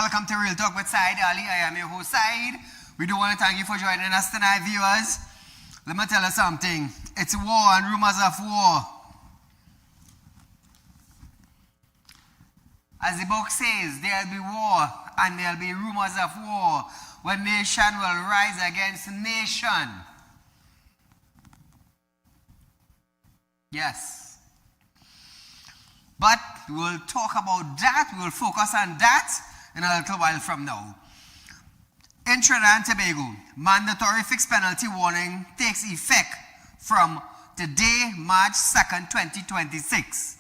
Welcome to Real Talk with Saieed Ali. I am your host, Saieed. We do want to thank you for joining us tonight, viewers. Let me tell you something. It's war and rumors of war. As the book says, there'll be war and there'll be rumors of war when nation will rise against nation. Yes. But we'll talk about that. We'll focus on that in a little while from now. In Trinidad and Tobago, mandatory fixed penalty warning takes effect from today, March 2nd, 2026.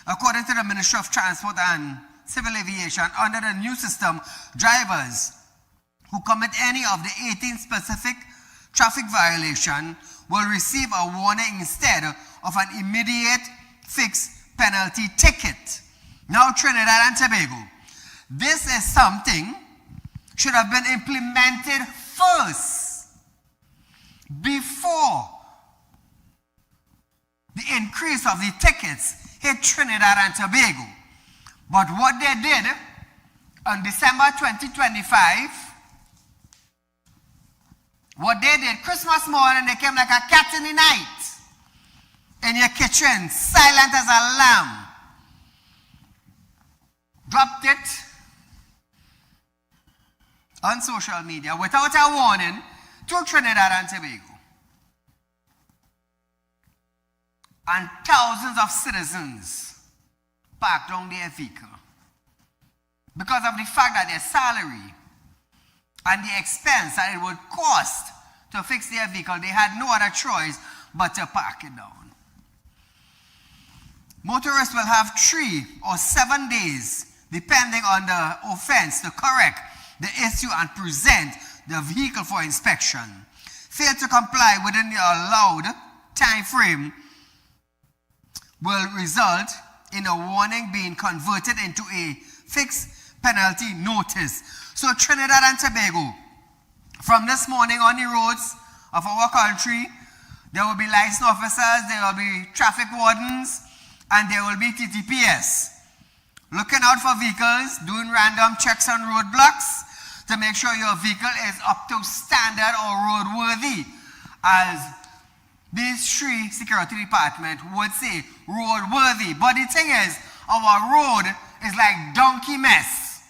According to the Ministry of Transport and Civil Aviation, under the new system, drivers who commit any of the 18 specific traffic violations will receive a warning instead of an immediate fixed penalty ticket. Now, Trinidad and Tobago, this is something should have been implemented first before the increase of the tickets hit Trinidad and Tobago. But what they did on December 2025, what they did, Christmas morning, they came like a cat in the night in your kitchen, silent as a lamb. Dropped it on social media without a warning to Trinidad and Tobago. And thousands of citizens parked down their vehicle because of the fact that their salary and the expense that it would cost to fix their vehicle, they had no other choice but to park it down. Motorists will have 3 or 7 days, depending on the offense, to correct the issue and present the vehicle for inspection. Fail to comply within the allowed time frame will result in a warning being converted into a fixed penalty notice. So Trinidad and Tobago, from this morning on the roads of our country, there will be license officers, there will be traffic wardens, and there will be TTPS. Looking out for vehicles, doing random checks on roadblocks to make sure your vehicle is up to standard or roadworthy. As these 3 security departments would say, roadworthy. But the thing is, our road is like donkey mess.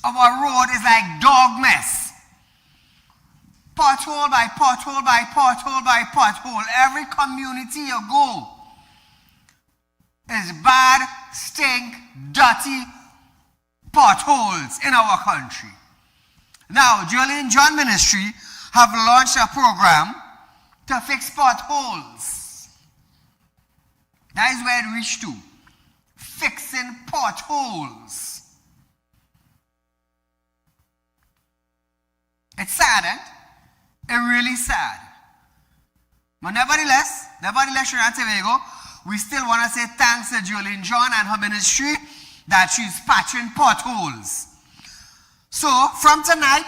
Our road is like dog mess. Pothole by pothole by pothole by pothole. Every community you go is bad, stink, dirty potholes in our country. Now, Julian John Ministry have launched a program to fix potholes. That is where it reached to. fixing potholes. It's sad, eh? It's really sad. But nevertheless, Trinidad and Tobago, we still want to say thanks to Jolene John and her ministry that she's patching potholes. So, from tonight,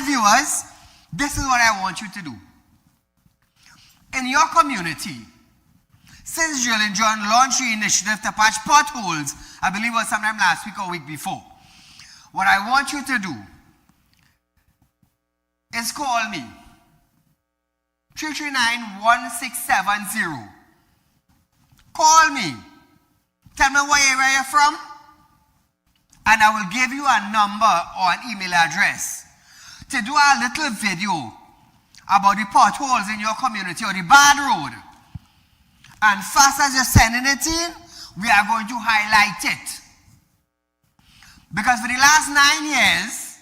viewers, this is what I want you to do. In your community, since Jolene John launched the initiative to patch potholes, I believe it was sometime last week or week before, what I want you to do is call me. 339-1670. Call me. Tell me what area you're from, and I will give you a number or an email address to do a little video about the potholes in your community or the bad road. And fast as you're sending it in, we are going to highlight it. Because for the last 9 years,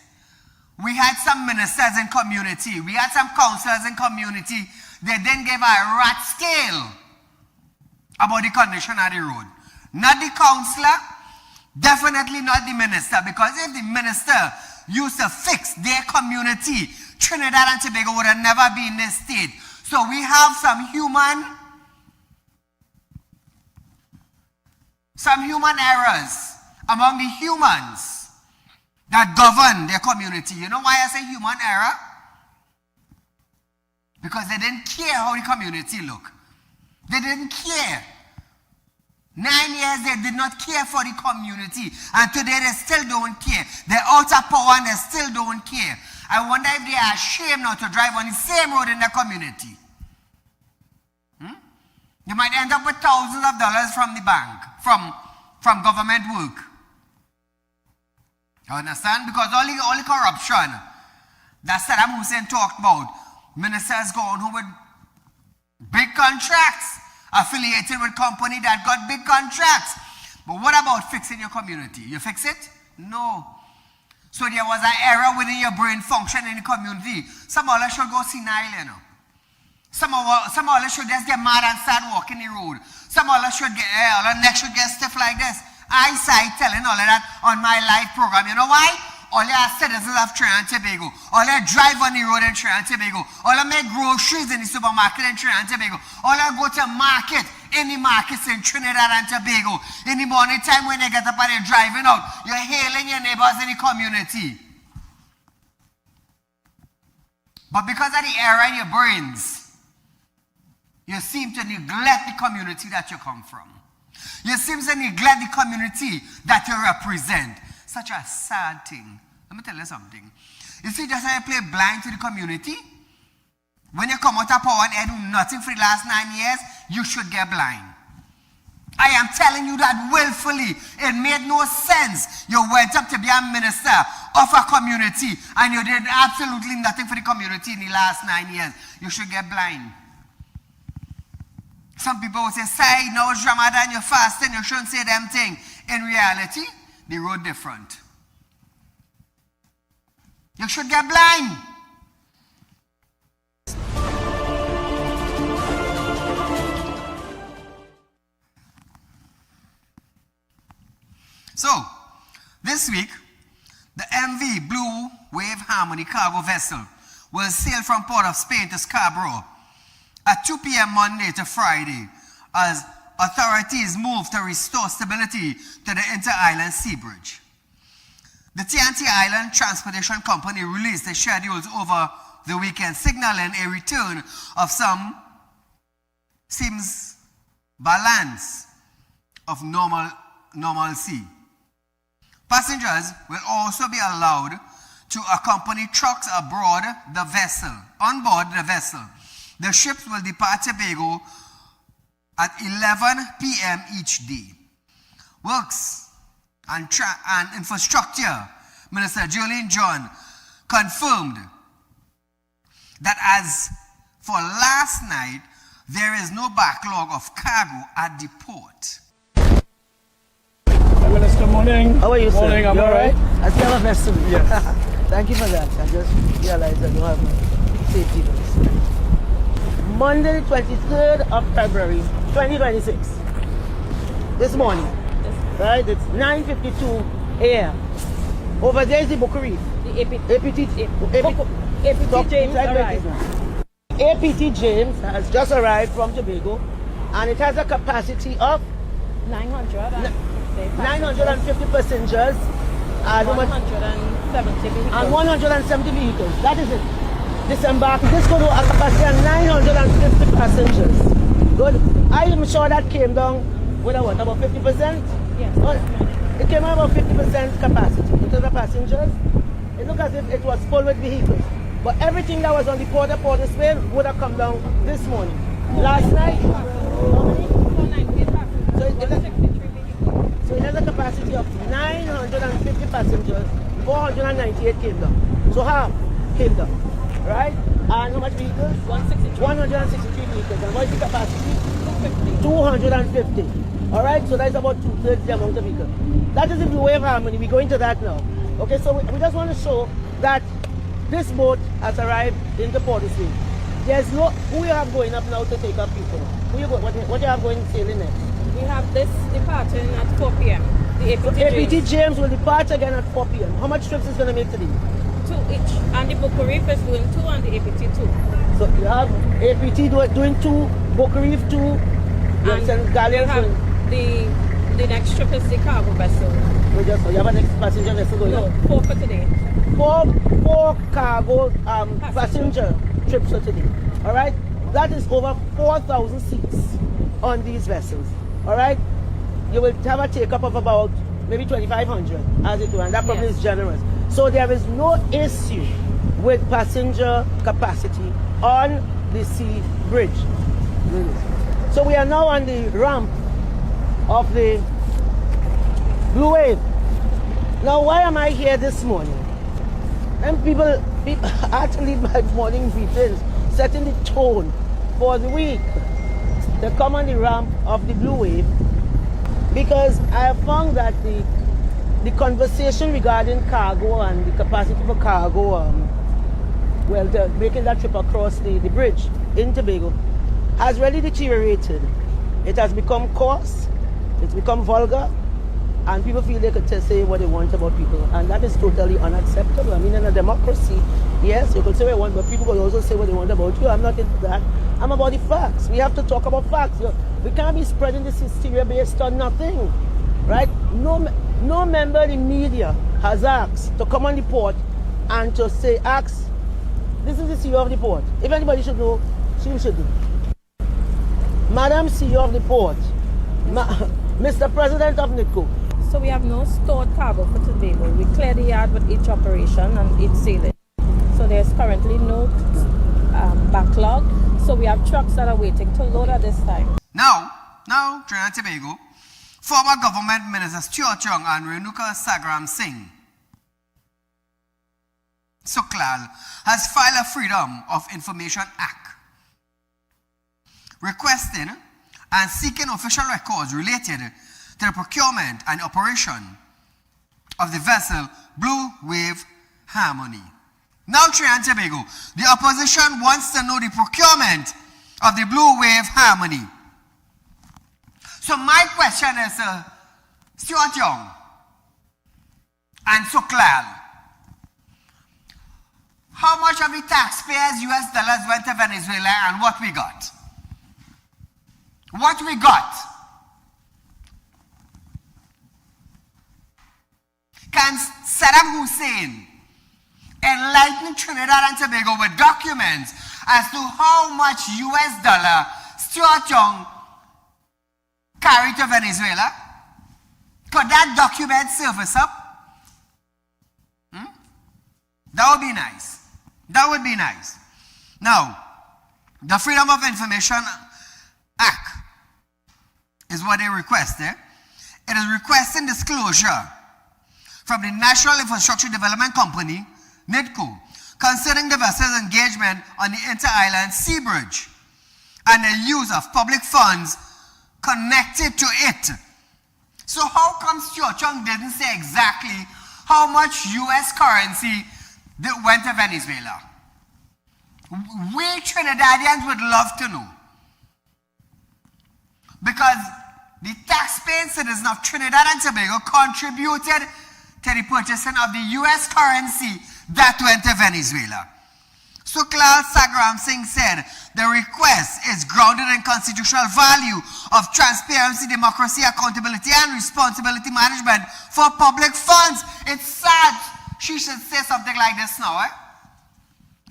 we had some ministers in community. We had some councillors in community. They didn't give a rat scale about the condition of the road. Not the councillor, definitely not the minister. Because if the minister used to fix their community, Trinidad and Tobago would have never been in this state. So we have some human errors among the humans that govern their community. You know why I say human error? Because they didn't care how the community looked. They didn't care. 9 years they did not care for the community, and today they still don't care. They're out of power and they still don't care. I wonder if they are ashamed now to drive on the same road in their community. You might end up with thousands of dollars from the bank, from government work. You understand? Because all the corruption that Saddam Hussein talked about, ministers going home with big contracts, affiliated with company that got big contracts. But what about fixing your community? You fix it? No. So there was an error within your brain function in the community. Some of us should go senile, you know. Some of us should just get mad and start walking the road. Some of us should get, our neck should get stiff like this. I telling all of that on my live program. You know why? All your citizens of Trinidad and Tobago. All you drive on the road in Trinidad and Tobago. All you make groceries in the supermarket in Trinidad and Tobago. All you go to market in the markets in Trinidad and Tobago. In the morning time when they get up and they're driving out, you're hailing your neighbors in the community. But because of the error in your brains, you seem to neglect the community that you come from. You seem to neglect the community that you represent. Such a sad thing. Let me tell you something. You see, just how you play blind to the community, when you come out of power and do nothing for the last 9 years, you should get blind. I am telling you that willfully. It made no sense. You went up to be a minister of a community and you did absolutely nothing for the community in the last 9 years. You should get blind. Some people will say, Saieed, now it's Ramadan, you're fasting, you shouldn't say them thing. In reality, the road different. You should get blind. So, this week, the MV Blue Wave Harmony cargo vessel will sail from Port of Spain to Scarborough at 2 p.m. Monday to Friday as authorities move to restore stability to the inter-island sea bridge. The TNT Island Transportation Company released the schedules over the weekend, signaling a return of some balance of normalcy. Passengers will also be allowed to accompany trucks on board the vessel. The ships will depart Tobago at 11 p.m. each day. Works and Infrastructure Minister Jolene John confirmed that as for last night, there is no backlog of cargo at the port. Hi, Minister, morning. How are you, sir? Morning, I'm all right. I still have a vessel. Yes. Thank you for that. I just realized I don't have my safety vest. Monday, 23rd of February, 2026. This morning. This right? It's 9:52 a.m. Over there is the Book Reef. The APT James arrived. APT James has just arrived from Tobago, and it has a capacity of 950 passengers and 170 vehicles. That is it. Disembarking. This goes to a capacity of 950 passengers. Good. I am sure that came down with about 50%? Yes. It came out about 50% capacity in terms of passengers. It looked as if it was full with vehicles. But everything that was on the Port of Spain would have come down this morning. Last night, so it has a capacity of 950 passengers, 498 came down. So half came down, right? And how much vehicles? 163 vehicles. And what is the capacity? 250. All right, so that's about 2/3 the amount of vehicles. That is the Blue Wave Harmony. We go into that now. Okay, so we just want to show that this boat has arrived into Port of Spain. There's no, who you have going up now to take up people? Who you go, what you have going sailing next? We have this departing at 4 p.m. The APT James will depart again at 4 p.m. How much trips is going to make today? 2 each. And the Book Reef is doing 2 and the APT 2. So you have APT doing 2, Book Reef 2, and Galleons the next trip is the cargo vessel. So you have a next passenger vessel going No, 4 for today. 4 cargo passenger trips for today. All right, that is over 4,000 seats on these vessels. All right, you will have a take up of about maybe 2,500 as it were, and that probably is generous. So there is no issue with passenger capacity on the sea bridge. So we are now on the ramp of the Blue Wave. Now, why am I here this morning? And people actually my morning briefings setting the tone for the week. They come on the ramp of the Blue Wave because I have found that the conversation regarding cargo and the capacity for cargo, making that trip across the bridge in Tobago has really deteriorated. It has become coarse, it's become vulgar, and people feel they could say what they want about people, and that is totally unacceptable. I mean, in a democracy, yes, you could say what you want, but people will also say what they want about you. I'm not into that. I'm about the facts. We have to talk about facts. We can't be spreading this hysteria based on nothing, right? No member of the media has asked to come on the port and to say, this is the CEO of the port. If anybody should know, she should do. Madam CEO of the port, Mr. President of NITCO. So we have no stored cargo for today, but we clear the yard with each operation and each sailing. So there's currently no backlog. So we have trucks that are waiting to load at this time. Now, Trinidad and Tobago, former government minister Stuart Young and Renuka Sagram Singh Suklal has filed a Freedom of Information Act requesting and seeking official records related to the procurement and operation of the vessel Blue Wave Harmony. Now, Trinidad and Tobago, the opposition wants to know the procurement of the Blue Wave Harmony. So my question is, Stuart Young and Suklal, how much of the taxpayers' US dollars went to Venezuela and what we got? What we got? Can Saddam Hussein enlighten Trinidad and Tobago with documents as to how much US dollar Stuart Young carried to Venezuela? Could that document surface up? That would be nice. That would be nice. Now, the Freedom of Information Act is what they request there. It is requesting disclosure from the National Infrastructure Development Company, NITCO, concerning the vessel's engagement on the Inter-Island Sea Bridge and the use of public funds connected to it. So how come Stuart Young didn't say exactly how much US currency that went to Venezuela? We Trinidadians would love to know. Because the tax-paying citizens of Trinidad and Tobago contributed to the purchasing of the US currency that went to Venezuela. Suklal Sagram Singh said the request is grounded in constitutional value of transparency, democracy, accountability, and responsibility management for public funds. It's sad she should say something like this now.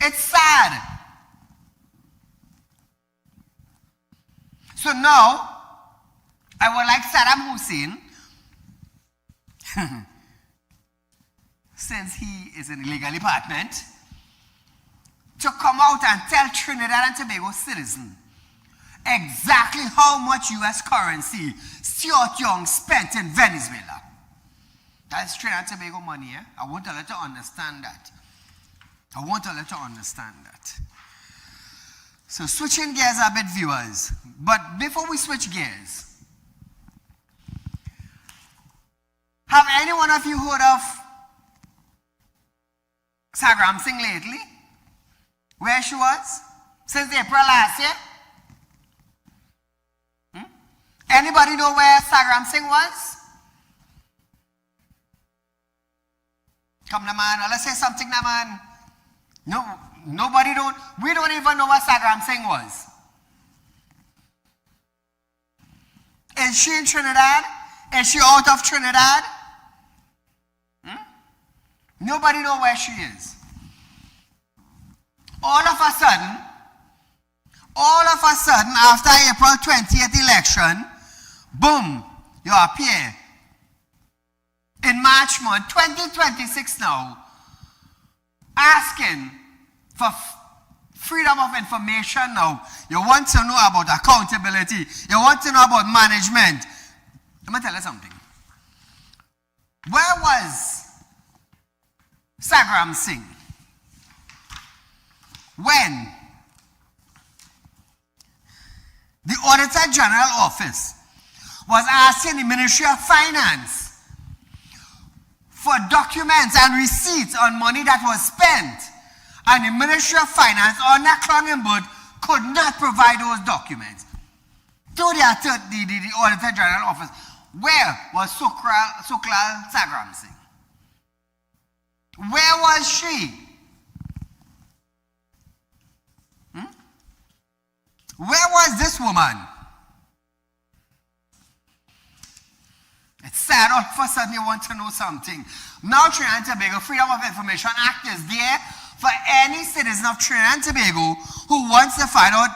It's sad. So now, I would like Saddam Hussein, since he is an illegal department, to come out and tell Trinidad and Tobago citizens exactly how much US currency Stuart Young spent in Venezuela. That's Trinidad and Tobago money, eh? I want her to understand that. I want her to understand that. So switching gears a bit, viewers. But before we switch gears, have any one of you heard of Sagram Singh lately? Where she was? Since April last year? Anybody know where Sagram Singh was? Come on, man. Let's say something, man. No, nobody don't. We don't even know where Sagram Singh was. Is she in Trinidad? Is she out of Trinidad? Nobody know where she is. All of a sudden, after April 20th election, boom, you appear in March month 2026 now, asking for freedom of information now. You want to know about accountability. You want to know about management. Let me tell you something. Where was Sagram Singh when the Auditor General Office was asking the Ministry of Finance for documents and receipts on money that was spent, and the Ministry of Finance on that Clongenberg could not provide those documents to the Auditor General Office? Where was Suklal Sagram Singh? Where was she? Where was this woman? It's sad all of a sudden you want to know something. Now Trinidad and Tobago Freedom of Information Act is there for any citizen of Trinidad and Tobago who wants to find out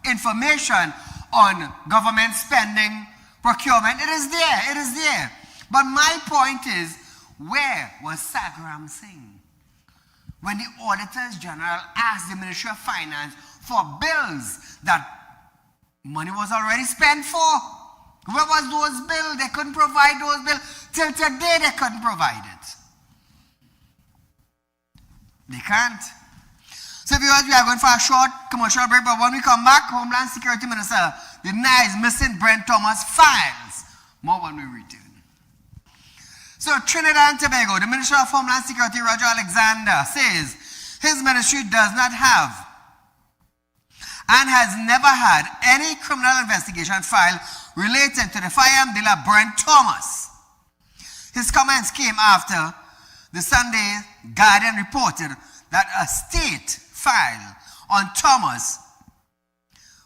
information on government spending, procurement. It is there. But my point is, where was Sagram Singh when the Auditors General asked the Ministry of Finance for bills that money was already spent for? Where was those bills? They couldn't provide those bills. Till today, they couldn't provide it. They can't. So viewers, we are going for a short commercial break, but when we come back, Homeland Security Minister denies missing Brent Thomas files. More when we return. So Trinidad and Tobago, the Minister of Homeland Security, Roger Alexander, says his ministry does not have and has never had any criminal investigation file related to the firearm dealer Brent Thomas. His comments came after the Sunday Guardian reported that a state file on Thomas,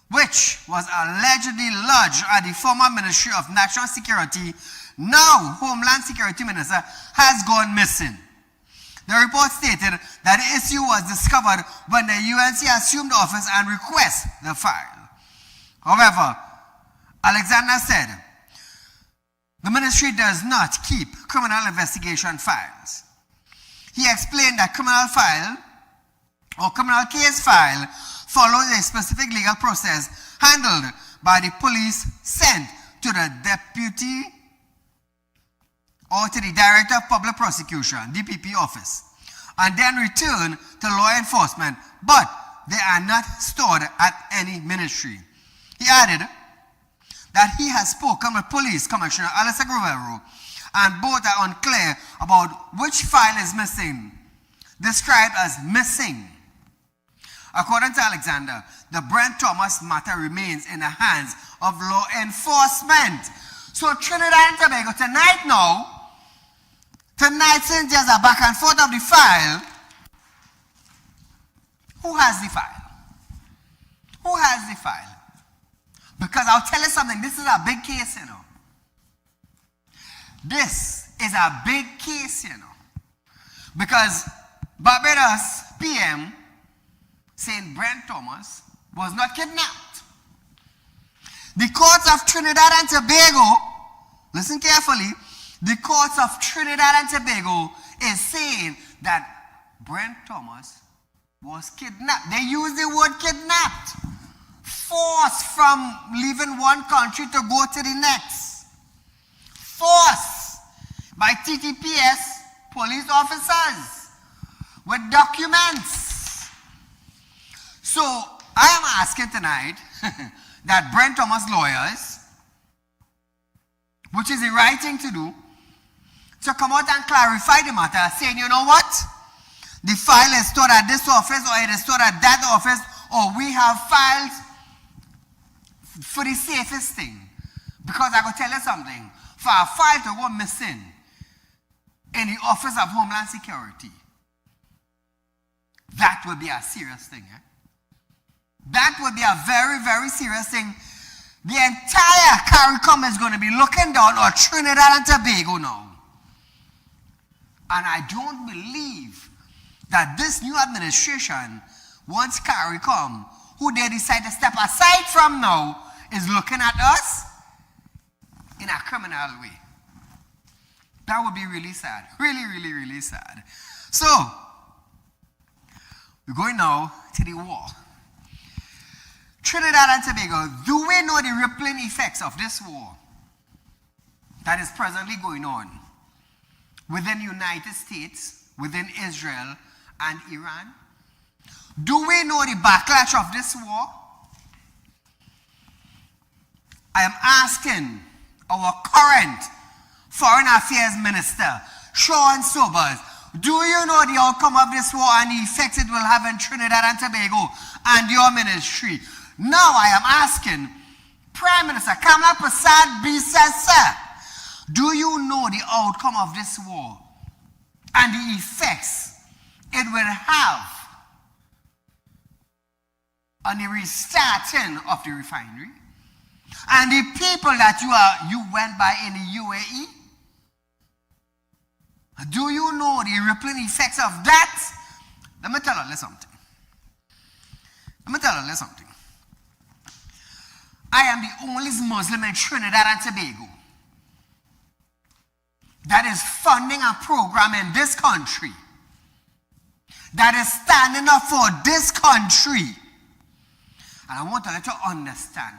which was allegedly lodged at the former Ministry of National Security, now Homeland Security Minister, has gone missing. The report stated that the issue was discovered when the UNC assumed office and requested the file. However, Alexander said the ministry does not keep criminal investigation files. He explained that criminal file or criminal case file follows a specific legal process handled by the police sent to the deputy or to the Director of Public Prosecution, DPP office, and then return to law enforcement, but they are not stored at any ministry. He added that he has spoken with Police Commissioner Alistair Grovero, and both are unclear about which file is missing, described as missing. According to Alexander, the Brent Thomas matter remains in the hands of law enforcement. So Trinidad and Tobago tonight now, since there's a back and forth of the file, who has the file? Who has the file? Because I'll tell you something, this is a big case, you know. This is a big case, you know. Because Barbados PM saying Brent Thomas was not kidnapped. The courts of Trinidad and Tobago, listen carefully, the courts of Trinidad and Tobago is saying that Brent Thomas was kidnapped. They use the word kidnapped. Forced from leaving one country to go to the next. Forced by TTPS police officers with documents. So I am asking tonight that Brent Thomas lawyers, which is the right thing to do, to come out and clarify the matter, saying, you know what? The file is stored at this office, or it is stored at that office, or we have files for the safest thing. Because I could tell you something, for a file to go missing in the Office of Homeland Security, that would be a serious thing. Eh? That would be a very, very serious thing. The entire CARICOM is going to be looking down on Trinidad and Tobago now. And I don't believe that this new administration, once CARICOM, who they decide to step aside from now, is looking at us in a criminal way. That would be really sad. Really, really, really sad. So, we're going now to the war. Trinidad and Tobago, do we know the rippling effects of this war that is presently going on within the United States, within Israel and Iran? Do we know the backlash of this war? I am asking our current Foreign Affairs Minister, Sean Sobers, do you know the outcome of this war and the effects it will have in Trinidad and Tobago and your ministry? Now I am asking Prime Minister Kamala Persad-Bissessar, do you know the outcome of this war and the effects it will have on the restarting of the refinery and the people that you went by in the UAE? Do you know the rippling effects of that? Let me tell you something. I am the only Muslim in Trinidad and Tobago that is funding a program in this country, that is standing up for this country. And I want to let you understand,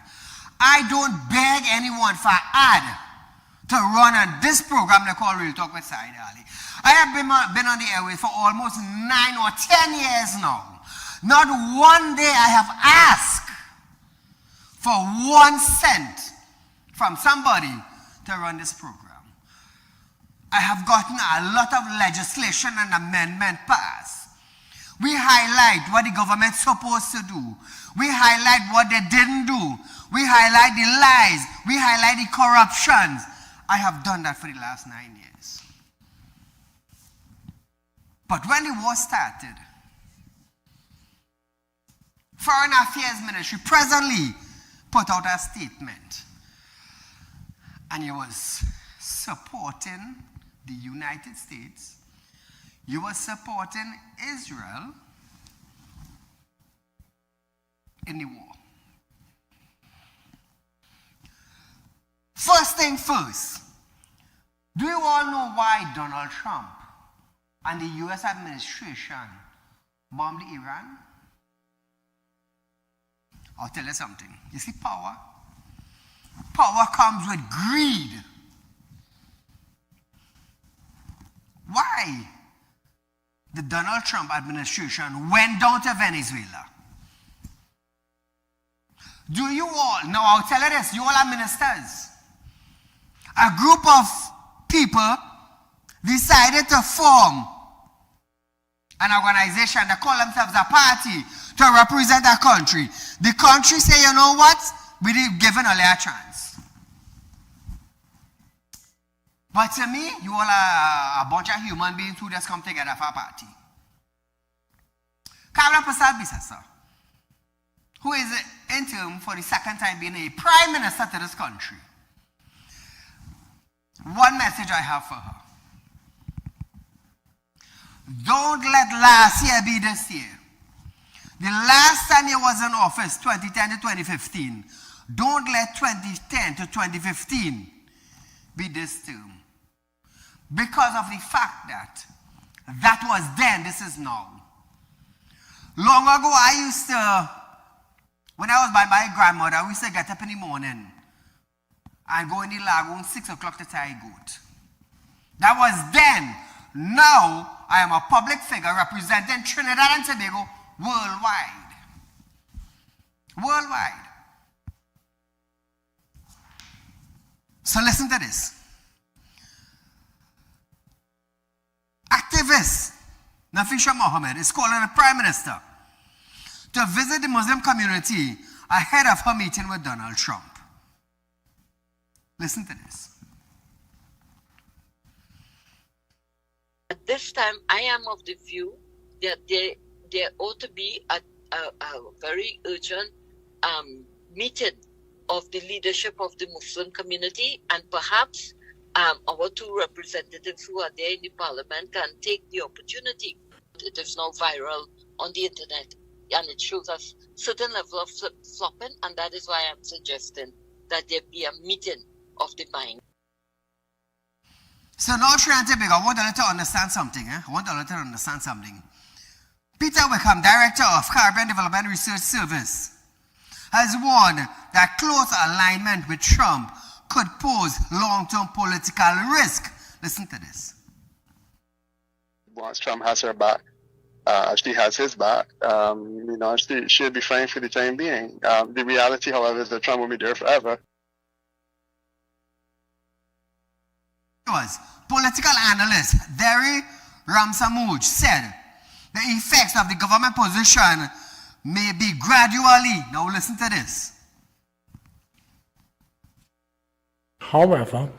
I don't beg anyone for ad to run on this program they call Real Talk with Saieed Ali. I have been on the airways for almost 9 or 10 years now. Not one day I have asked for 1 cent from somebody to run this program. I have gotten a lot of legislation and amendment passed. We highlight what the government's supposed to do. We highlight what they didn't do. We highlight the lies. We highlight the corruptions. I have done that for the last 9 years. But when the war started, Foreign Affairs Ministry presently put out a statement, and it was supporting the United States. You were supporting Israel in the war. First thing first, do you all know why Donald Trump and the US administration bombed Iran? I'll tell you something. You see power? Power comes with greed. Why the Donald Trump administration went down to Venezuela? Do you all, now I'll tell you this, you all are ministers. A group of people decided to form an organization, they call themselves a party, to represent a country. The country say, you know what? We didn't give an a chance. But to me, you all are a bunch of human beings who just come together for a party. Kamala Prasad Bisasa, who is interim for the second time being a prime minister to this country. One message I have for her. Don't let last year be this year. The last time you was in office, 2010 to 2015, don't let 2010 to 2015 be this term. Because of the fact that that was then, this is now. Long ago, I used to, when I was by my grandmother, we used to get up in the morning and go in the lagoon 6 o'clock to tie goat. That was then. Now, I am a public figure representing Trinidad and Tobago worldwide. Worldwide. So listen to this. Activist Nafisha Mohammed is calling the Prime Minister to visit the Muslim community ahead of her meeting with Donald Trump. Listen to this. At this time, I am of the view that there ought to be a very urgent meeting of the leadership of the Muslim community, and perhaps our two representatives who are there in the parliament can take the opportunity. It is now viral on the internet, and it shows us certain level of flopping, and that is why I'm suggesting that there be a meeting of the mind. So now, Trinidad and Tobago, I want to understand something. I want to understand something. Peter Wickham, Director of Caribbean Development Research Service, has warned that close alignment with Trump could pose long-term political risk. Listen to this. Once Trump has her back, she has his back. She'll be fine for the time being. The reality, however, is that Trump will be there forever. Political analyst Derry Ramsamouj said the effects of the government position may be gradually. Now listen to this. However,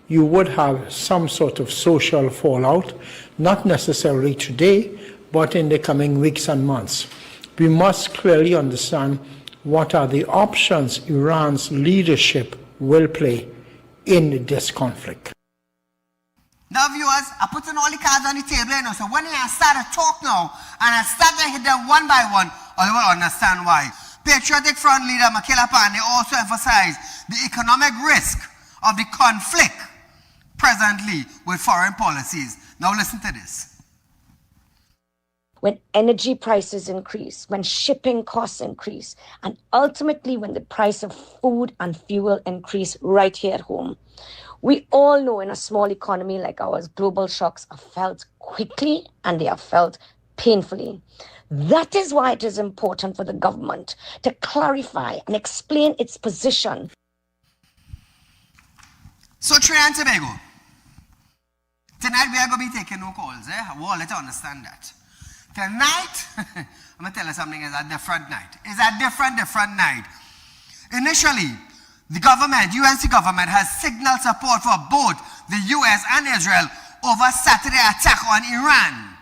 you would have some sort of social fallout, not necessarily today, but in the coming weeks and months. We must clearly understand what are the options Iran's leadership will play in this conflict. Now viewers, I put in all the cards on the table, so when I start to talk now, and I start to hit them one by one, you will understand why. Patriotic Front leader Makela Pandey also emphasized the economic risk of the conflict presently with foreign policies. Now listen to this. When energy prices increase, when shipping costs increase, and ultimately when the price of food and fuel increase right here at home. We all know in a small economy like ours, global shocks are felt quickly and they are felt painfully. That is why it is important for the government to clarify and explain its position. So Trinidad and Tobago, tonight we are going to be taking no calls. We all let you understand that. Tonight, I'm going to tell you something, it's a different night. It's a different night. Initially, the government, UNC government, has signaled support for both the US and Israel over Saturday attack on Iran,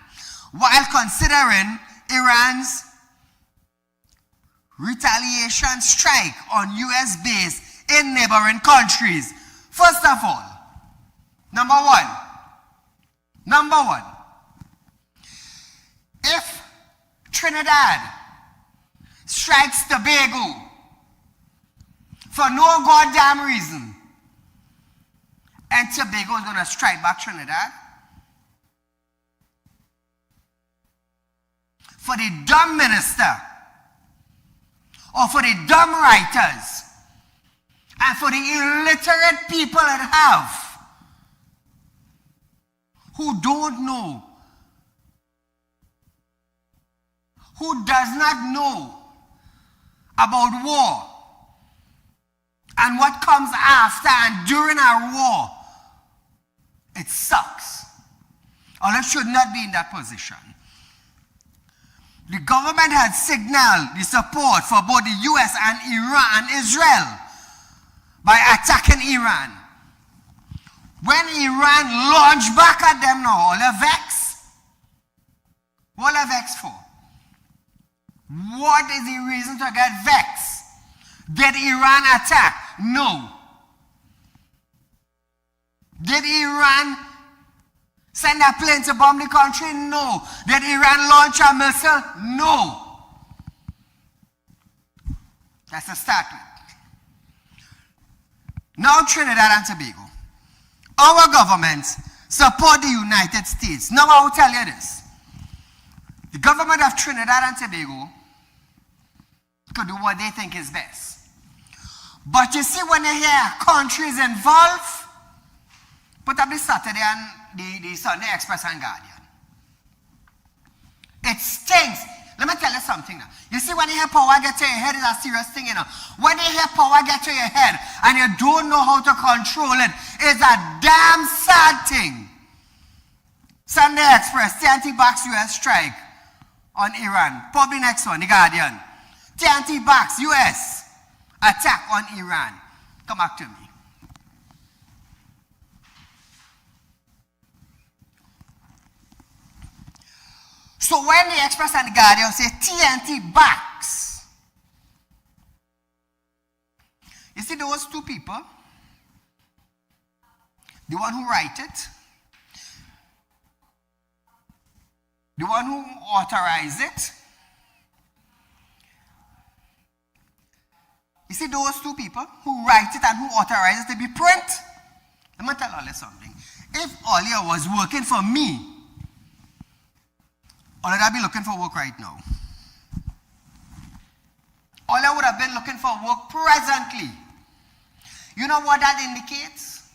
while considering Iran's retaliation strike on US base in neighboring countries. First of all, number one, if Trinidad strikes Tobago for no goddamn reason, and Tobago is going to strike back Trinidad, for the dumb minister, or for the dumb writers, and for the illiterate people at have, who don't know, who does not know about war, and what comes after and during our war, it sucks. Or it should not be in that position. The government had signaled the support for both the US and Iran and Israel by attacking Iran. When Iran launched back at them now, all are vexed. What are vexed for? What is the reason to get vexed? Did Iran attack? No. Did Iran send a plane to bomb the country? No. Did Iran launch a missile? No. That's a start with. Now Trinidad and Tobago. Our government support the United States. Now I will tell you this. The government of Trinidad and Tobago could do what they think is best. But you see, when you hear countries involved, put up the Saturday and the Sunday Express and Guardian. It stinks. Let me tell you something now. You see, when you hear power get to your head, it's a serious thing, you know. When you hear power get to your head and you don't know how to control it, it's a damn sad thing. Sunday Express, TNT backs US strike on Iran. Probably next one, The Guardian. TNT backs US attack on Iran. Come back to me. So when the Express and the Guardian say TNT backs, you see those two people, the one who write it, the one who authorize it. You see those two people who write it and who authorize it to be print? Let me tell you something. If Olia was working for me, Olia would be looking for work right now. Olia would have been looking for work presently. You know what that indicates?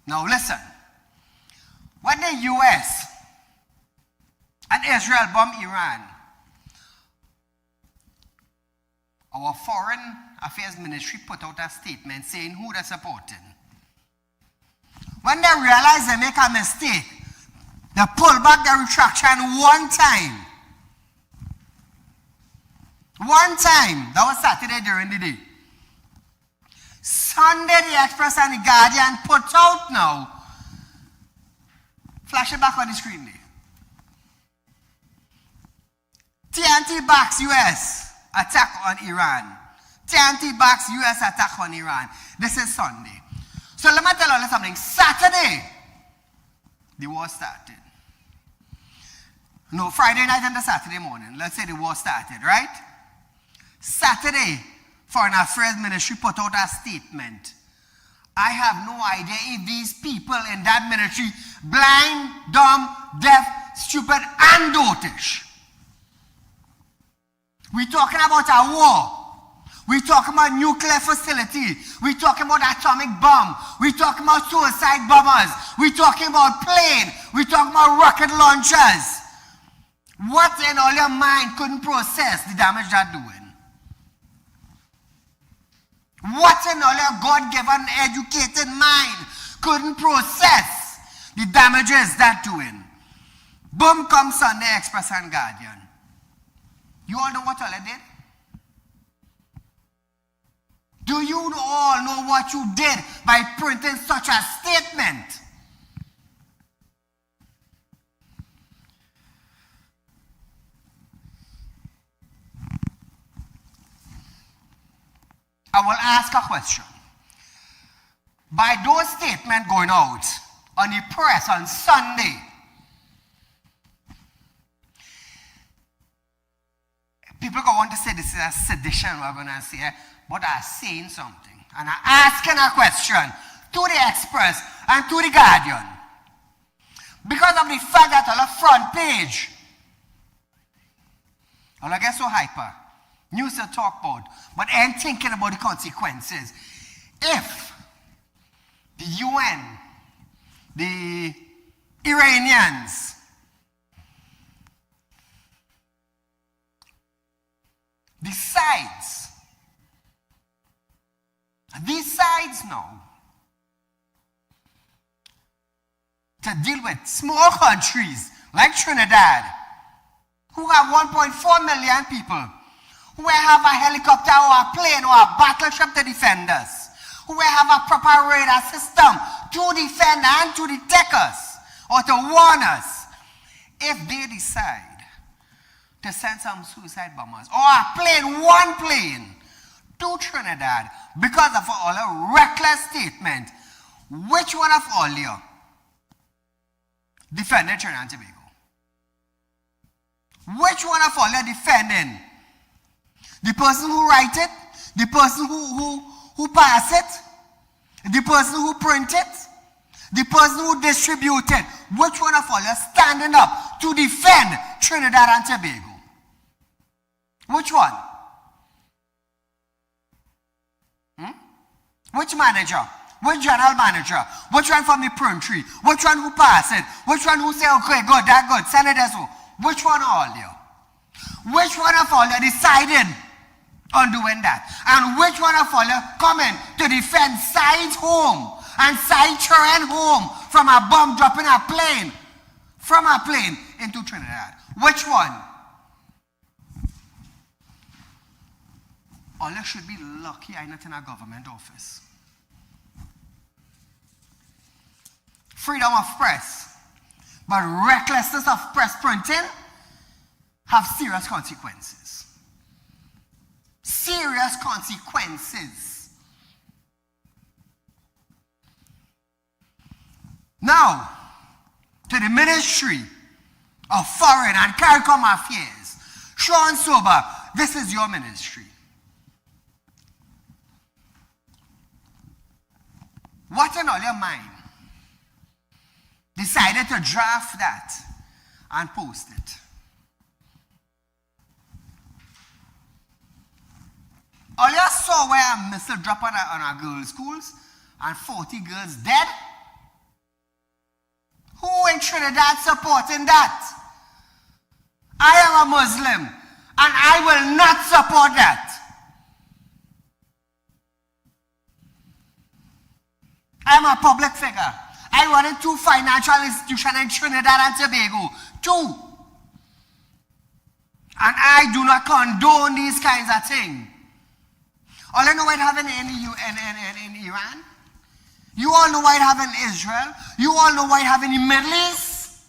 Now listen. When the US and Israel bomb Iran, our Foreign Affairs Ministry put out a statement saying who they're supporting. When they realize they make a mistake, they pull back their retraction one time. One time. That was Saturday during the day. Sunday, the Express and the Guardian put out now. Flash it back on the screen there. TNT backs US attack on Iran. TNT backs US attack on Iran. This is Sunday. So let me tell you something. Saturday, the war started. No, Friday night and the Saturday morning. Let's say the war started, right? Saturday, Foreign Affairs Ministry put out a statement. I have no idea if these people in that ministry, blind, dumb, deaf, stupid, and dotish. We're talking about a war. We're talking about nuclear facility. We're talking about atomic bomb. We're talking about suicide bombers. We're talking about plane. We're talking about rocket launchers. What in all your mind couldn't process the damage they're doing? What in all your God-given educated mind couldn't process the damages they're doing? Boom comes Sunday Express and Guardian. You all know what all I did? Do you all know what you did by printing such a statement? I will ask a question. By those statements going out on the press on Sunday, people go on to say this is a sedition, we're going to say, but I'm saying something. And I'm asking a question to the Express and to the Guardian. Because of the fact that on the front page, all I get so hyper, news to talk about, but ain't thinking about the consequences. If the UN, the Iranians, decides, these sides now, to deal with small countries like Trinidad, who have 1.4 million people, who have a helicopter or a plane or a battleship to defend us, who have a proper radar system to defend and to detect us or to warn us if they decide to send some suicide bombers or a plane, one plane, to Trinidad because of all a reckless statement. Which one of all you defended Trinidad and Tobago? Which one of all you defending? The person who write it? The person who pass it? The person who print it? The person who distribute it? Which one of all you standing up to defend Trinidad and Tobago? Which one? Which manager? Which general manager? Which one from the printery? Which one who pass it? Which one who say, okay, good, that good, send it as well? Which one all you? Which one of all you decided on doing that? And which one of all you coming to defend Saieed's home and Saieed children's home from a bomb dropping a plane, from a plane into Trinidad? Which one? All you should be lucky I'm not in a government office. Freedom of press, but recklessness of press printing have serious consequences. Serious consequences. Now, to the Ministry of Foreign and CARICOM Affairs, Sean Sober, this is your ministry. What in all your mind decided to draft that and post it? All you saw where a missile dropped on our girls' schools and 40 girls dead? Who in Trinidad supporting that? I am a Muslim and I will not support that. I am a public figure. I run into financial institutions in Trinidad and Tobago, too. And I do not condone these kinds of things. All you know what happened in Iran? You all know what happened in Israel? You all know what happened in the Middle East?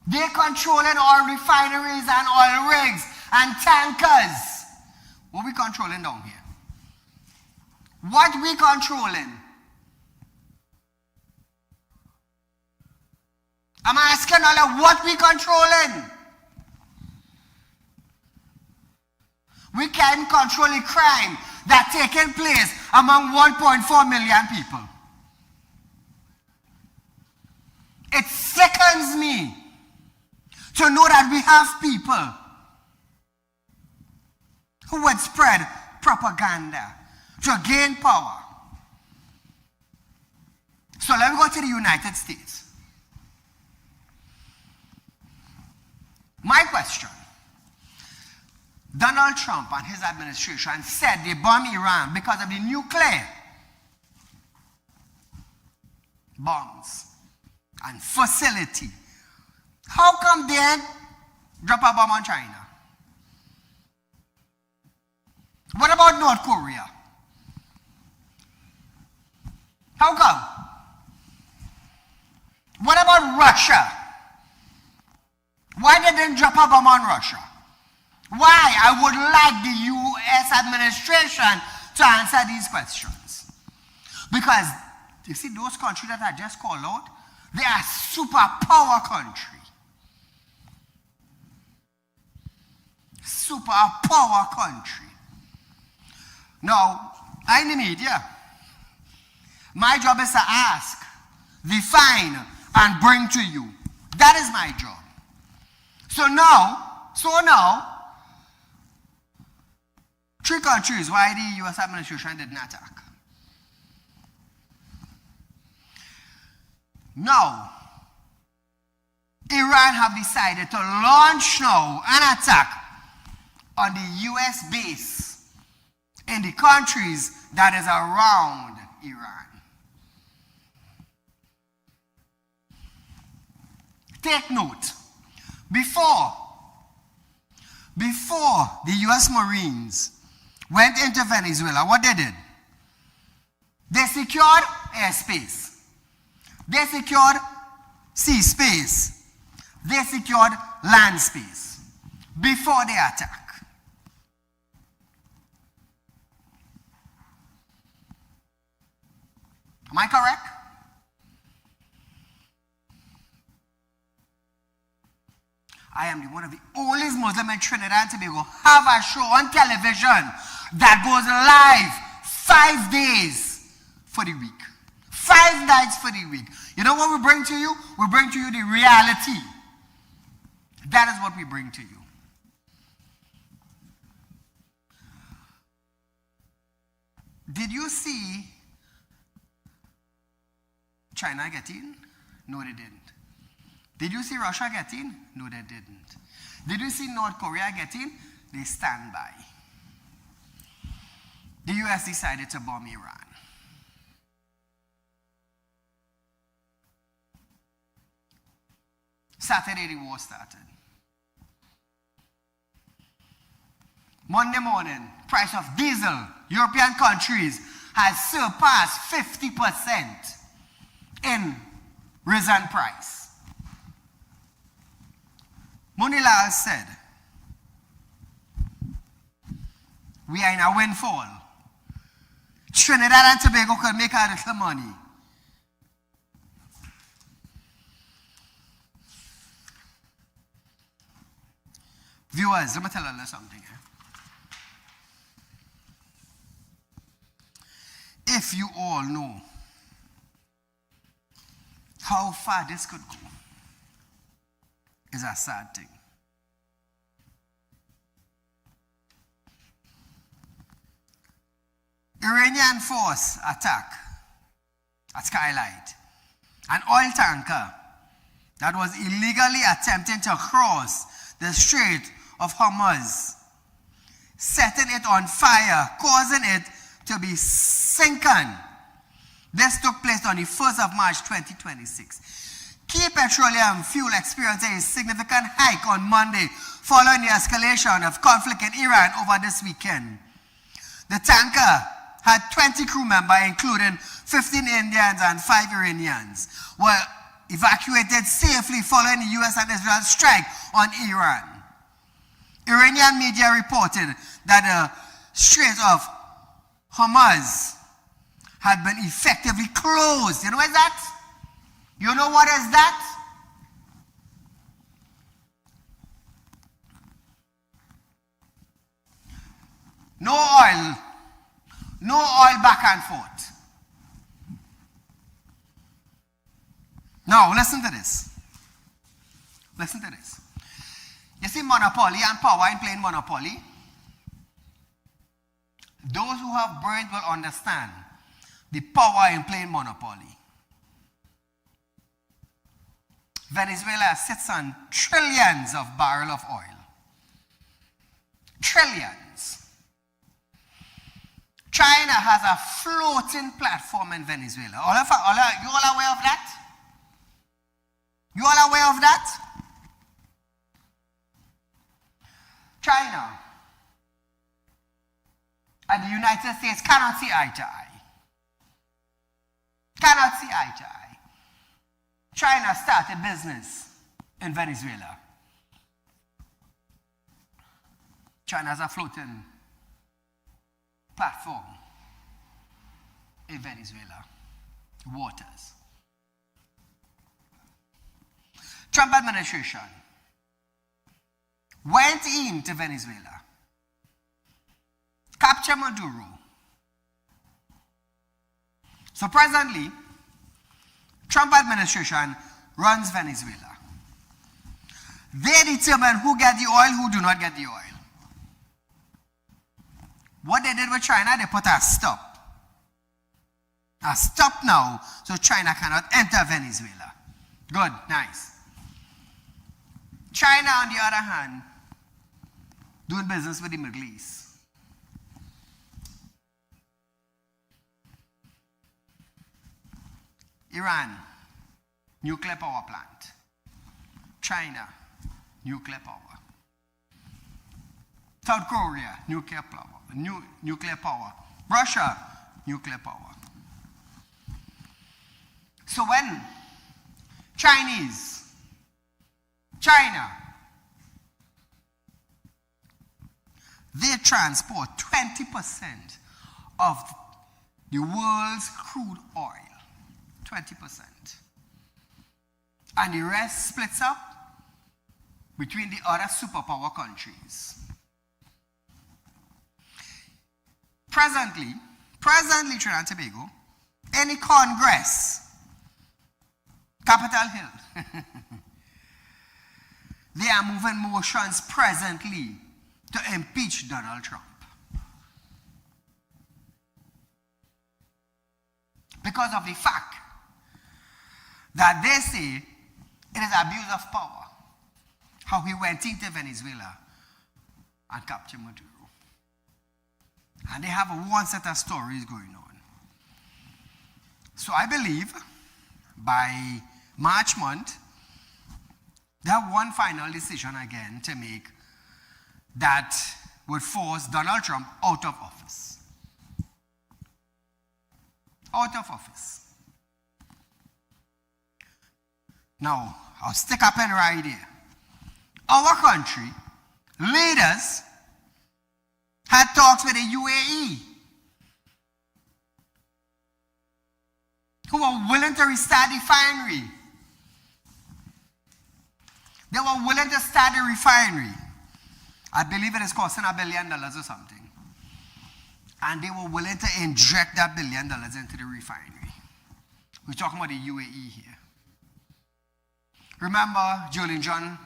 They're controlling oil refineries and oil rigs and tankers. What are we controlling down here? What we controlling? I'm asking all what we controlling? We can control a crime that's taking place among 1.4 million people. It sickens me to know that we have people who would spread propaganda to gain power. So let me go to the United States. My question. Donald Trump and his administration said they bombed Iran because of the nuclear bombs and facility. How come they drop a bomb on China? What about North Korea? How come? What about Russia? Why they didn't drop a bomb on Russia? Why? I would like the U.S. administration to answer these questions. Because, you see, those countries that I just called out, they are superpower country. Superpower country. Now, I'm in the media. My job is to ask, define, and bring to you. That is my job. So now, three countries why the U.S. administration didn't attack. Now, Iran have decided to launch now an attack on the U.S. base in the countries that is around Iran. Take note, before the U.S. Marines went into Venezuela, what they did? They secured airspace. They secured sea space. They secured land space before the attack. Am I correct? I am one of the oldest Muslim in Trinidad and Tobago have a show on television that goes live 5 days for the week. 5 nights for the week. You know what we bring to you? We bring to you the reality. That is what we bring to you. Did you see China get in? No, they didn't. Did you see Russia get in? No, they didn't. Did you see North Korea get in? They stand by. The US decided to bomb Iran. Saturday, the war started. Monday morning, price of diesel, European countries has surpassed 50% in risen price. Munilal said, we are in a windfall. Trinidad and Tobago could make a little money. Viewers, let me tell you something. If you all know how far this could go, is a sad thing. Iranian force attack at Skylight, an oil tanker that was illegally attempting to cross the Strait of Hormuz, setting it on fire, causing it to be sinking. This took place on the 1st of March 2026. Key petroleum fuel experienced a significant hike on Monday following the escalation of conflict in Iran over this weekend. The tanker had 20 crew members, including 15 Indians and 5 Iranians, were evacuated safely following the US and Israel strike on Iran. Iranian media reported that the Strait of Hormuz had been effectively closed. You know what is that? You know what is that? No oil. No oil back and forth. Now, listen to this. Listen to this. You see monopoly and power in playing monopoly? Those who have brains will understand the power in playing monopoly. Venezuela sits on trillions of barrels of oil. Trillions. China has a floating platform in Venezuela. You all aware of that? You all aware of that? China and the United States cannot see eye to eye. Cannot see eye to eye. China started business in Venezuela. China has a floating platform in Venezuela waters. Trump administration went into Venezuela, captured Maduro. So presently, Trump administration runs Venezuela. They determine who get the oil, who do not get the oil. What they did with China, they put a stop. A stop now, so China cannot enter Venezuela. Good, nice. China, on the other hand, doing business with the Middle East. Iran, nuclear power plant. China, nuclear power. South Korea, nuclear power. Russia, nuclear power. So when China, they transport 20% of the world's crude oil. 20%. And the rest splits up between the other superpower countries. Presently, Trinidad and Tobago, any Congress, Capitol Hill, they are moving motions presently to impeach Donald Trump. Because of the fact that they say it is abuse of power, how he went into Venezuela and captured Maduro. And they have one set of stories going on. So I believe by March month, they have one final decision again to make that would force Donald Trump out of office. Out of office. Now, I'll stick a pen right here. Our country, leaders, had talks with the UAE, who were willing to restart the refinery. They were willing to start the refinery. I believe it is costing $1 billion or something. And they were willing to inject that $1 billion into the refinery. We're talking about the UAE here. Remember, Julian John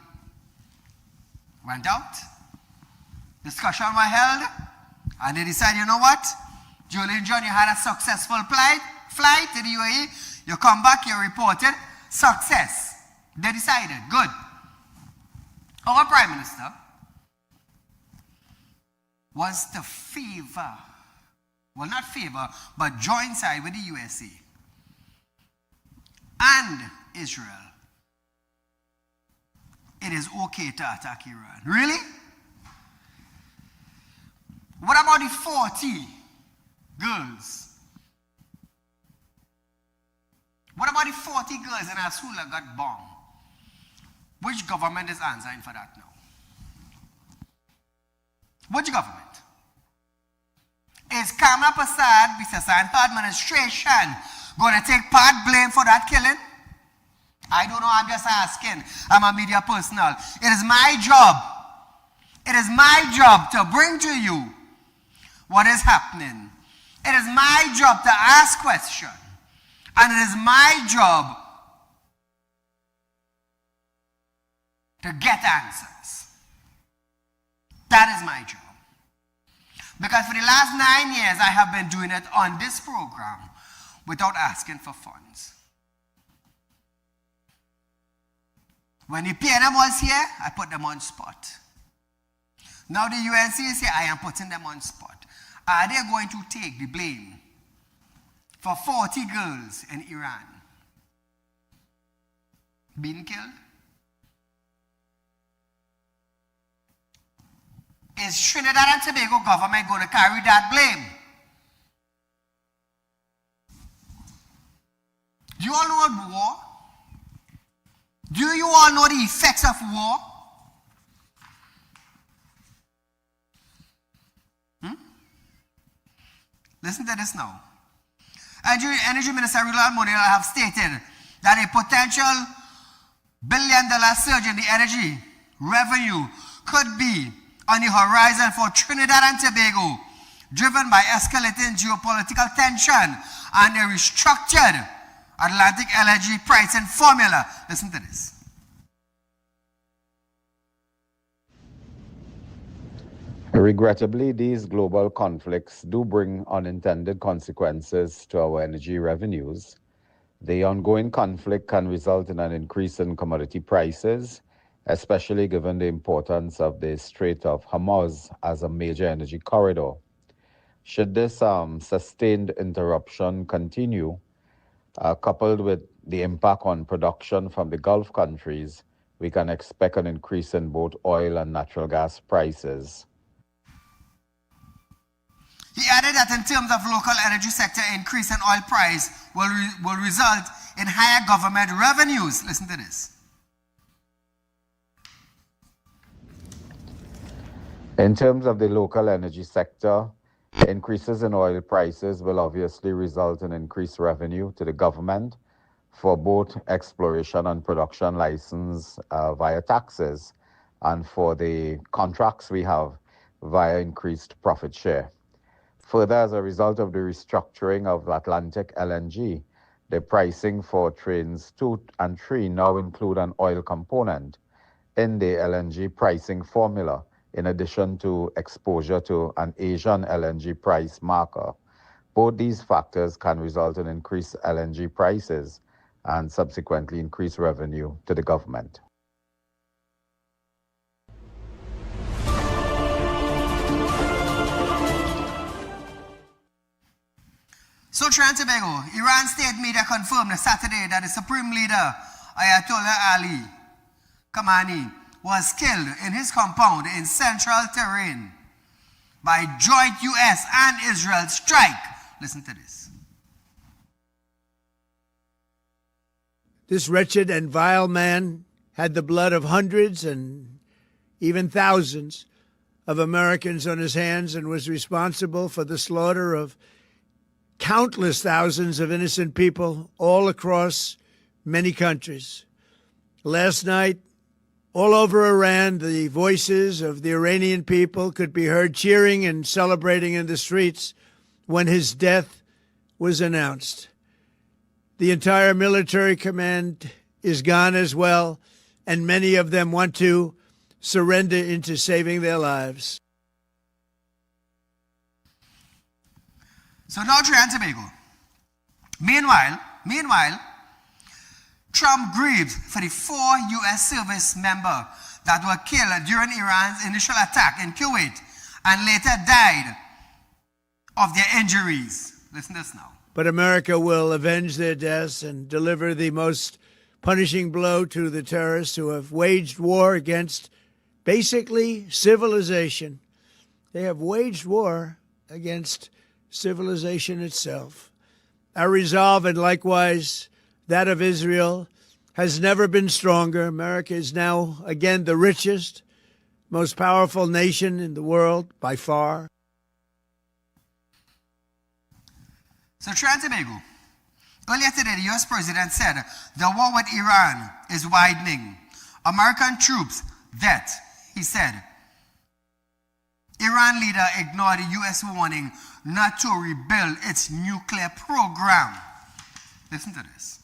went out. Discussion was held. And they decided, you know what? Julian John, you had a successful flight to the UAE. You come back, you reported success. They decided, good. Our Prime Minister wants to favor, well, not favor, but join side with the USA and Israel. It is okay to attack Iran. Really? What about the 40 girls? What about the 40 girls in Asula got bombed? Which government is answering for that now? Which government? Is Kamala Prasad, Mr. and her administration going to take part blame for that killing? I don't know, I'm just asking. I'm a media personnel. It is my job. It is my job to bring to you what is happening. It is my job to ask questions. And it is my job to get answers. That is my job. Because for the last 9 years, I have been doing it on this program without asking for funds. When the PNM was here, I put them on spot. Now the UNC is here, I am putting them on spot. Are they going to take the blame for 40 girls in Iran being killed? Is Trinidad and Tobago government going to carry that blame? Do you all know about war? Do you all know the effects of war? Listen to this now. Energy Minister Saieed Ali have stated that a potential $1 billion surge in the energy revenue could be on the horizon for Trinidad and Tobago, driven by escalating geopolitical tension and a restructured Atlantic energy pricing formula. Listen to this. Regrettably, these global conflicts do bring unintended consequences to our energy revenues. The ongoing conflict can result in an increase in commodity prices, especially given the importance of the Strait of Hormuz as a major energy corridor. Should this sustained interruption continue, coupled with the impact on production from the Gulf countries, we can expect an increase in both oil and natural gas prices. He added that in terms of local energy sector, increase in oil price will result in higher government revenues. Listen to this. In terms of the local energy sector, increases in oil prices will obviously result in increased revenue to the government for both exploration and production license via taxes, and for the contracts we have via increased profit share. Further, as a result of the restructuring of Atlantic LNG, the pricing for trains 2 and 3 now include an oil component in the LNG pricing formula, in addition to exposure to an Asian LNG price marker. Both these factors can result in increased LNG prices and subsequently increased revenue to the government. So Trinidad and Tobago, Iran state media confirmed on Saturday that the Supreme Leader Ayatollah Ali Khamenei was killed in his compound in central Tehran by joint US and Israel strike. Listen to this. This wretched and vile man had the blood of hundreds and even thousands of Americans on his hands and was responsible for the slaughter of countless thousands of innocent people all across many countries. Last night, all over Iran, the voices of the Iranian people could be heard cheering and celebrating in the streets when his death was announced. The entire military command is gone as well, and many of them want to surrender into saving their lives. So now Trinidad and Tobago. Meanwhile, Trump grieved for the 4 U.S. service members that were killed during Iran's initial attack in Kuwait and later died of their injuries. Listen to this now. But America will avenge their deaths and deliver the most punishing blow to the terrorists who have waged war against basically civilization. They have waged war against civilization itself. Our resolve, and likewise that of Israel, has never been stronger. America is now again the richest, most powerful nation in the world by far. So Trinidad and Tobago, earlier today the US president said the war with Iran is widening. American troops that, he said, Iran leader ignored the US warning not to rebuild its nuclear program. Listen to this.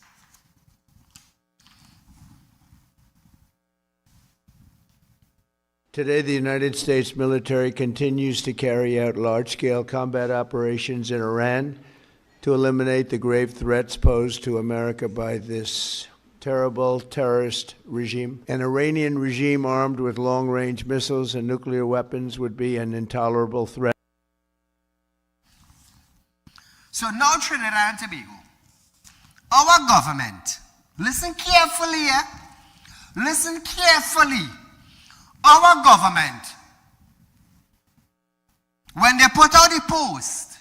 Today, the United States military continues to carry out large-scale combat operations in Iran to eliminate the grave threats posed to America by this terrible terrorist regime. An Iranian regime armed with long-range missiles and nuclear weapons would be an intolerable threat. So now Trinidad and Tobago, our government, listen carefully, listen carefully. Our government, when they put out the post,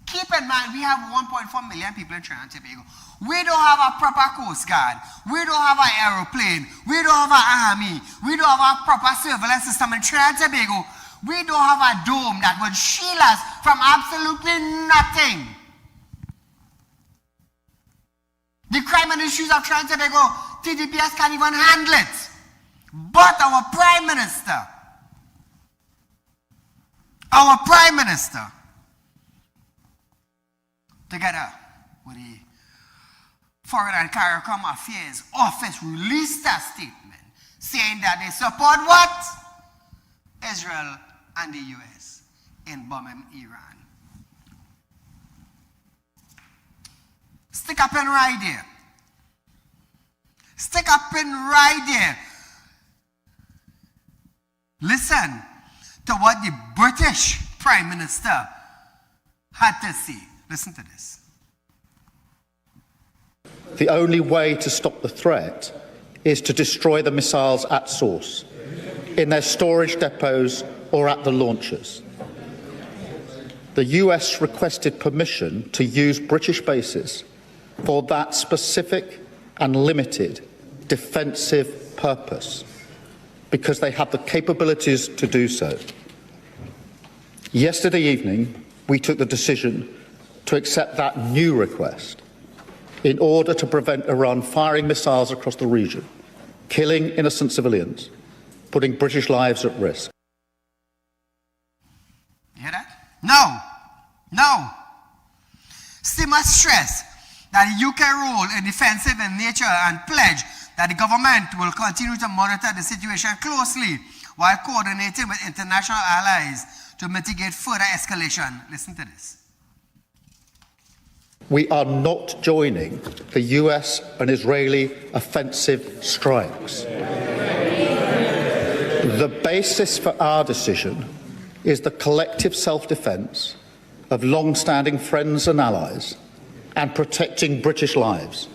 keep in mind we have 1.4 million people in Trinidad and Tobago. We don't have a proper Coast Guard. We don't have an aeroplane. We don't have an army. We don't have a proper surveillance system in Trinidad and Tobago. We don't have a dome that would shield us from absolutely nothing. The crime and issues of Trinidad and Tobago, TDPS can't even handle it. But our Prime Minister, together with the Foreign and CARICOM Affairs Office, released a statement saying that they support what? Israel and the US in bombing Iran. Stick up and right there. Stick up and right there. Listen to what the British Prime Minister had to say. Listen to this. The only way to stop the threat is to destroy the missiles at source, in their storage depots or at the launchers. The US requested permission to use British bases for that specific and limited defensive purpose, because they have the capabilities to do so. Yesterday evening, we took the decision to accept that new request in order to prevent Iran firing missiles across the region, killing innocent civilians, putting British lives at risk. You hear that? No. Still must stress that the UK role is defensive in nature and pledge that the government will continue to monitor the situation closely while coordinating with international allies to mitigate further escalation. Listen to this. We are not joining the US and Israeli offensive strikes. The basis for our decision is the collective self-defence of long-standing friends and allies and protecting British lives.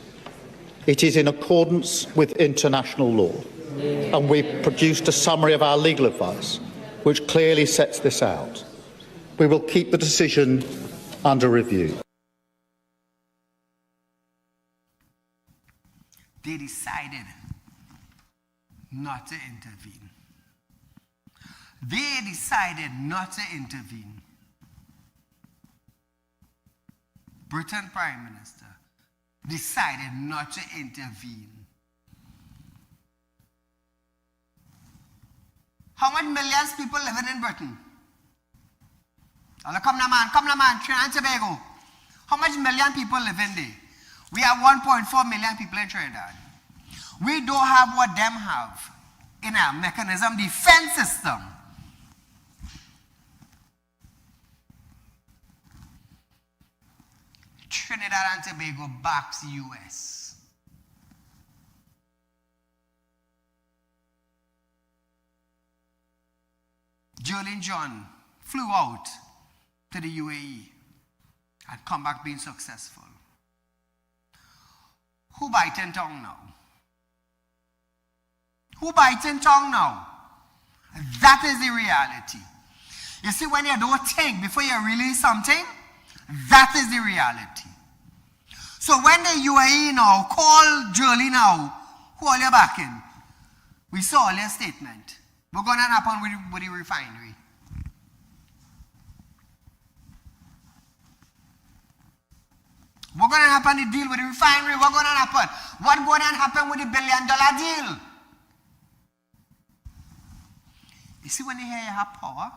It is in accordance with international law, and we've produced a summary of our legal advice which clearly sets this out. We will keep the decision under review. They decided not to intervene. They decided not to intervene. Britain Prime Minister decided not to intervene. How many millions of people living in Britain? Come na man, Trinidad and Tobago. How much million people live in there? We have 1.4 million people in Trinidad. We don't have what them have in our mechanism defense system. Trinidad and Tobago backs US. Jolene John flew out to the UAE and come back being successful. Who biting tongue now? Who biting tongue now? That is the reality. You see, when you don't think before you release something, that is the reality. So when the UAE now call Jolene now, who are you backing? We saw your statement. What's going to happen with the refinery? What's going to happen the deal with the refinery? What's going to happen? What's going to happen with the $1 billion deal? You see, when you hear you have power,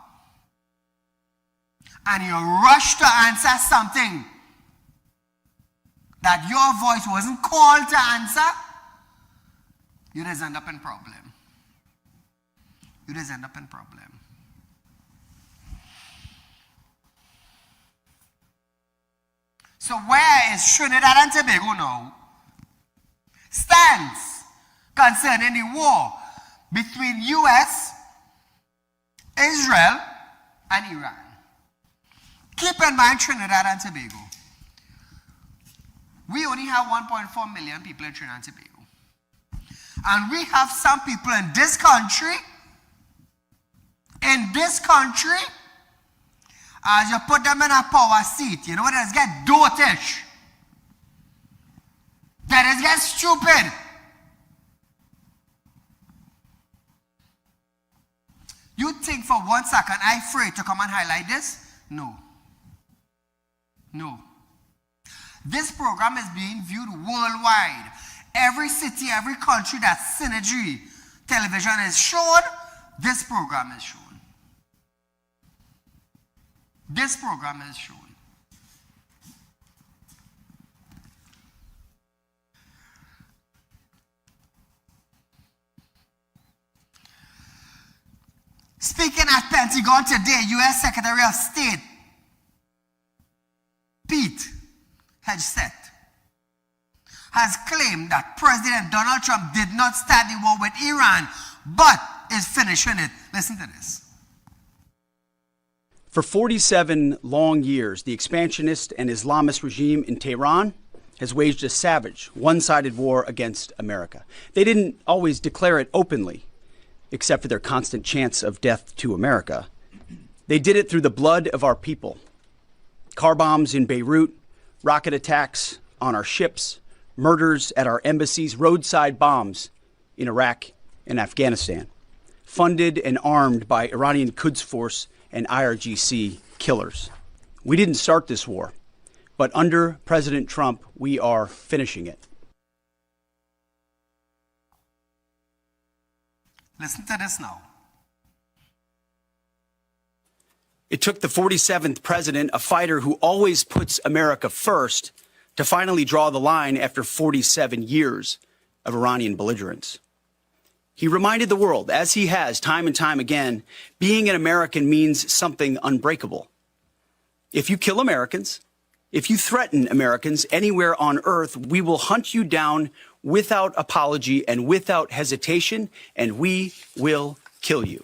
and you rush to answer something that your voice wasn't called to answer, you just end up in problem. You just end up in problem. So where is Trinidad and Tobago now? Stands concerning the war between US, Israel, and Iran. Keep in mind Trinidad and Tobago. We only have 1.4 million people in Trinidad and Tobago. And we have some people in this country, as you put them in a power seat, you know what, they get dotish. They just get stupid. You think for 1 second I'm afraid to come and highlight this? No. This program is being viewed worldwide. Every city, every country that Synergy television is shown, this program is shown. This program is shown. Speaking at Pentagon today, U.S. Secretary of State Pete Hegseth has claimed that President Donald Trump did not start the war with Iran, but is finishing it. Listen to this. For 47 long years, the expansionist and Islamist regime in Tehran has waged a savage, one-sided war against America. They didn't always declare it openly, except for their constant chants of death to America. They did it through the blood of our people. Car bombs in Beirut, rocket attacks on our ships, murders at our embassies, roadside bombs in Iraq and Afghanistan, funded and armed by Iranian Quds Force and IRGC killers. We didn't start this war, but under President Trump, we are finishing it. Listen to this now. It took the 47th president, a fighter who always puts America first, to finally draw the line after 47 years of Iranian belligerence. He reminded the world, as he has time and time again, being an American means something unbreakable. If you kill Americans, if you threaten Americans anywhere on earth, we will hunt you down without apology and without hesitation, and we will kill you.